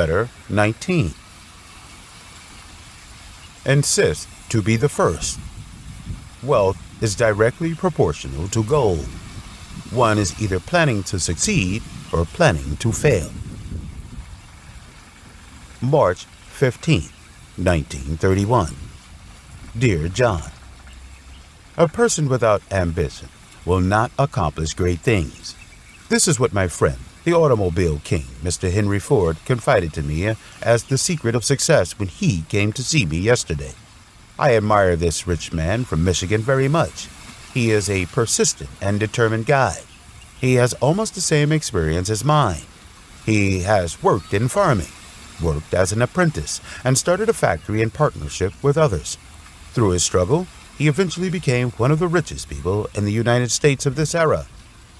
Letter 19. Insist to be the first. Wealth is directly proportional to goal. One is either planning to succeed or planning to fail. March 15, 1931. Dear John, a person without ambition will not accomplish great things. This is what my friend, the automobile king, Mr. Henry Ford, confided to me as the secret of success when he came to see me yesterday. I admire this rich man from Michigan very much. He is a persistent and determined guy. He has almost the same experience as mine. He has worked in farming, worked as an apprentice, and started a factory in partnership with others. Through his struggle, he eventually became one of the richest people in the United States of this era.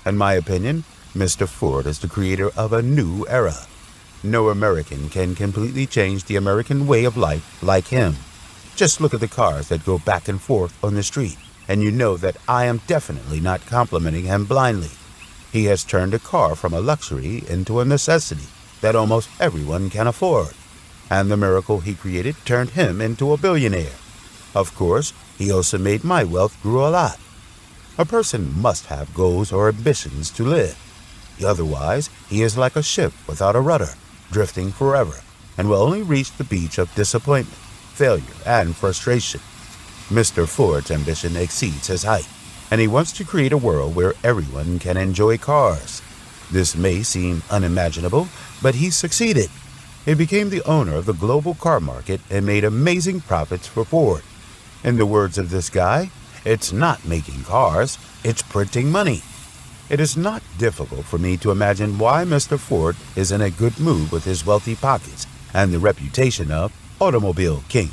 In my opinion, Mr. Ford is the creator of a new era. No American can completely change the American way of life like him. Just look at the cars that go back and forth on the street, and you know that I am definitely not complimenting him blindly. He has turned a car from a luxury into a necessity that almost everyone can afford. And the miracle he created turned him into a billionaire. Of course, he also made my wealth grow a lot. A person must have goals or ambitions to live. Otherwise, he is like a ship without a rudder, drifting forever, and will only reach the beach of disappointment, failure, and frustration. Mr. Ford's ambition exceeds his height, and he wants to create a world where everyone can enjoy cars. This may seem unimaginable, but he succeeded. He became the owner of the global car market and made amazing profits for Ford. In the words of this guy, it's not making cars, it's printing money. It is not difficult for me to imagine why Mr. Ford is in a good mood with his wealthy pockets and the reputation of automobile king.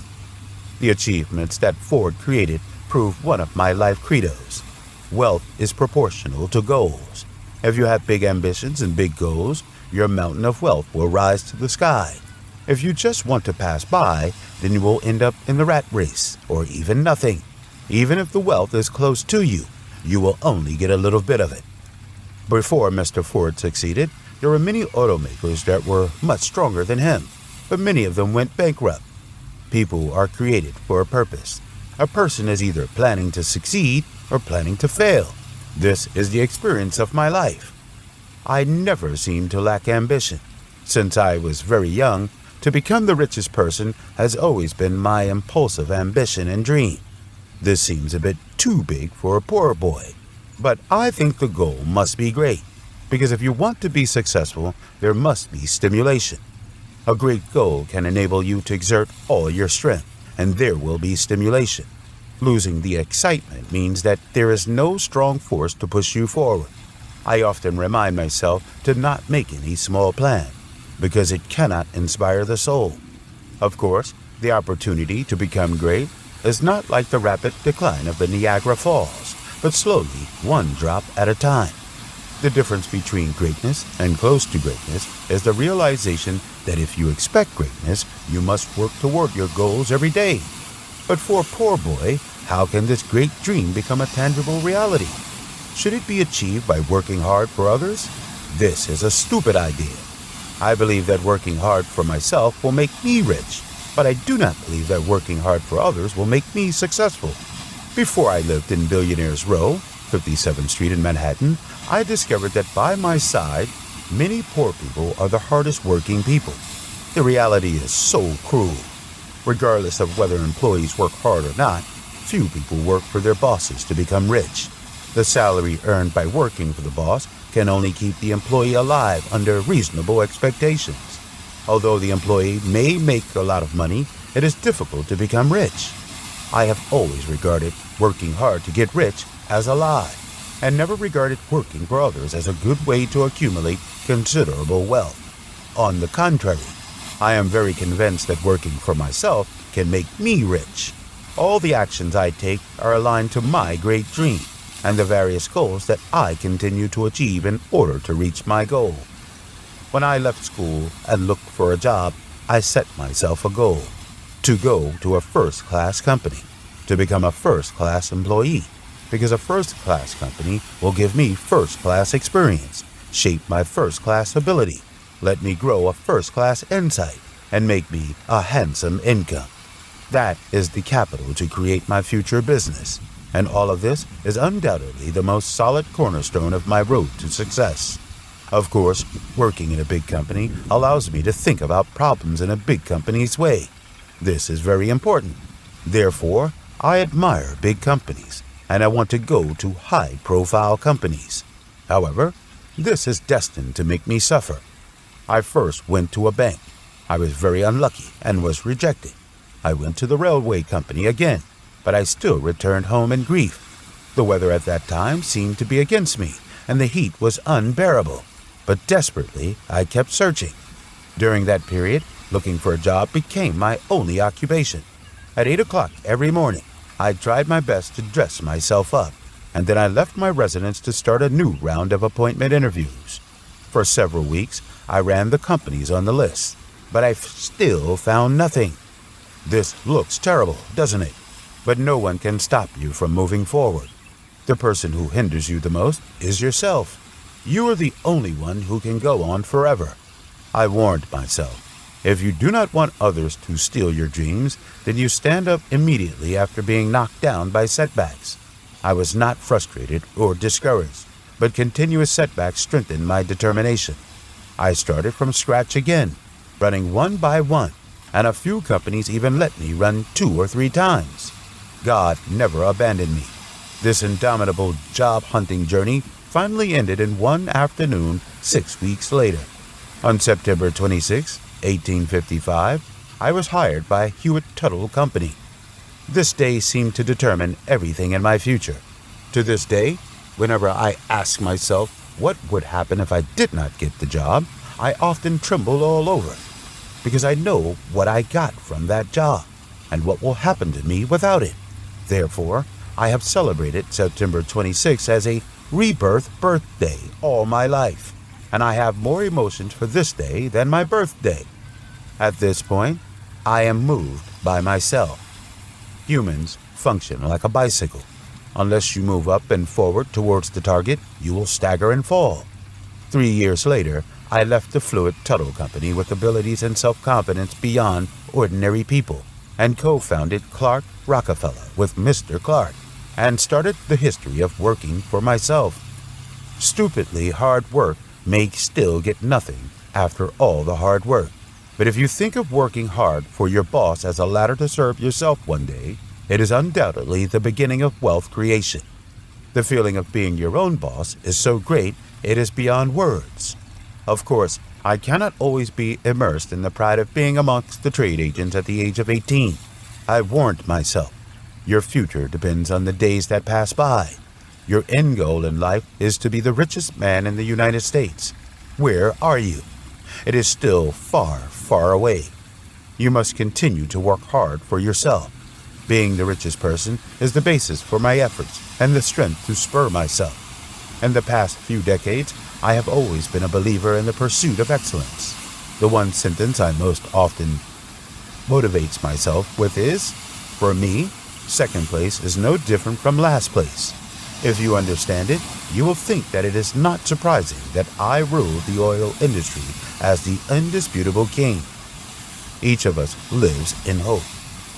The achievements that Ford created prove one of my life credos. Wealth is proportional to goals. If you have big ambitions and big goals, your mountain of wealth will rise to the sky. If you just want to pass by, then you will end up in the rat race, or even nothing. Even if the wealth is close to you, you will only get a little bit of it. Before Mr. Ford succeeded, there were many automakers that were much stronger than him, but many of them went bankrupt. People are created for a purpose. A person is either planning to succeed or planning to fail. This is the experience of my life. I never seem to lack ambition. Since I was very young, to become the richest person has always been my impulsive ambition and dream. This seems a bit too big for a poor boy, but I think the goal must be great, because if you want to be successful, there must be stimulation. A great goal can enable you to exert all your strength, and there will be stimulation. Losing the excitement means that there is no strong force to push you forward. I often remind myself to not make any small plan, because it cannot inspire the soul. Of course, the opportunity to become great is not like the rapid decline of the Niagara Falls, but slowly, one drop at a time. The difference between greatness and close to greatness is the realization that if you expect greatness, you must work toward your goals every day. But for a poor boy, how can this great dream become a tangible reality? Should it be achieved by working hard for others? This is a stupid idea. I believe that working hard for myself will make me rich, but I do not believe that working hard for others will make me successful. Before I lived in Billionaire's Row, 57th Street in Manhattan, I discovered that by my side, many poor people are the hardest working people. The reality is so cruel. Regardless of whether employees work hard or not, few people work for their bosses to become rich. The salary earned by working for the boss can only keep the employee alive under reasonable expectations. Although the employee may make a lot of money, it is difficult to become rich. I have always regarded working hard to get rich as a lie, and never regarded working for others as a good way to accumulate considerable wealth. On the contrary, I am very convinced that working for myself can make me rich. All the actions I take are aligned to my great dream and the various goals that I continue to achieve in order to reach my goal. When I left school and looked for a job, I set myself a goal: to go to a first-class company, to become a first-class employee, because a first-class company will give me first-class experience, shape my first-class ability, let me grow a first-class insight, and make me a handsome income. That is the capital to create my future business, and all of this is undoubtedly the most solid cornerstone of my road to success. Of course, working in a big company allows me to think about problems in a big company's way. This is very important. Therefore, I admire big companies, and I want to go to high-profile companies. However, this is destined to make me suffer. I first went to a bank. I was very unlucky and was rejected. I went to the railway company again, but I still returned home in grief. The weather at that time seemed to be against me, and the heat was unbearable. But desperately, I kept searching. During that period, looking for a job became my only occupation. At 8 o'clock every morning, I tried my best to dress myself up, and then I left my residence to start a new round of appointment interviews. For several weeks, I ran the companies on the list, but I still found nothing. This looks terrible, doesn't it? But no one can stop you from moving forward. The person who hinders you the most is yourself. You are the only one who can go on forever. I warned myself. If you do not want others to steal your dreams, then you stand up immediately after being knocked down by setbacks. I was not frustrated or discouraged, but continuous setbacks strengthened my determination. I started from scratch again, running one by one, and a few companies even let me run 2 or 3 times. God never abandoned me. This indomitable job-hunting journey finally ended in one afternoon 6 weeks later. On September 26, 1855, I was hired by Hewitt Tuttle Company. This day seemed to determine everything in my future. To this day, whenever I ask myself what would happen if I did not get the job, I often tremble all over, because I know what I got from that job and what will happen to me without it. Therefore, I have celebrated September 26 as a rebirth birthday all my life, and I have more emotions for this day than my birthday. At this point, I am moved by myself. Humans function like a bicycle. Unless you move up and forward towards the target, you will stagger and fall. 3 years later, I left the Hewitt Tuttle Company with abilities and self-confidence beyond ordinary people, and co-founded Clark Rockefeller with Mr. Clark, and started the history of working for myself. Stupidly hard work may still get nothing after all the hard work. But if you think of working hard for your boss as a ladder to serve yourself one day, it is undoubtedly the beginning of wealth creation. The feeling of being your own boss is so great it is beyond words. Of course, I cannot always be immersed in the pride of being amongst the trade agents at the age of 18. I warned myself. Your future depends on the days that pass by. Your end goal in life is to be the richest man in the United States. Where are you? It is still far, far away. You must continue to work hard for yourself. Being the richest person is the basis for my efforts and the strength to spur myself. In the past few decades, I have always been a believer in the pursuit of excellence. The one sentence I most often motivates myself with is, for me, second place is no different from last place. If you understand it, you will think that it is not surprising that I rule the oil industry as the indisputable king. Each of us lives in hope,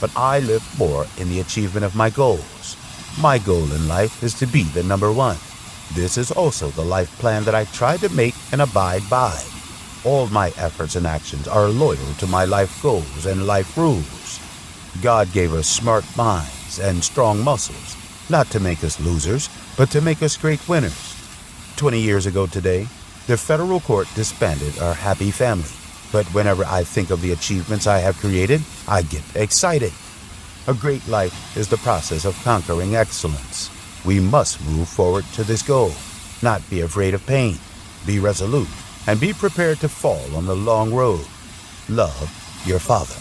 but I live more in the achievement of my goals. My goal in life is to be the number one. This is also the life plan that I try to make and abide by. All my efforts and actions are loyal to my life goals and life rules. God gave us smart minds and strong muscles, not to make us losers, but to make us great winners. 20 years ago today, the federal court disbanded our happy family. But whenever I think of the achievements I have created, I get excited. A great life is the process of conquering excellence. We must move forward to this goal, not be afraid of pain, be resolute, and be prepared to fall on the long road. Love your father.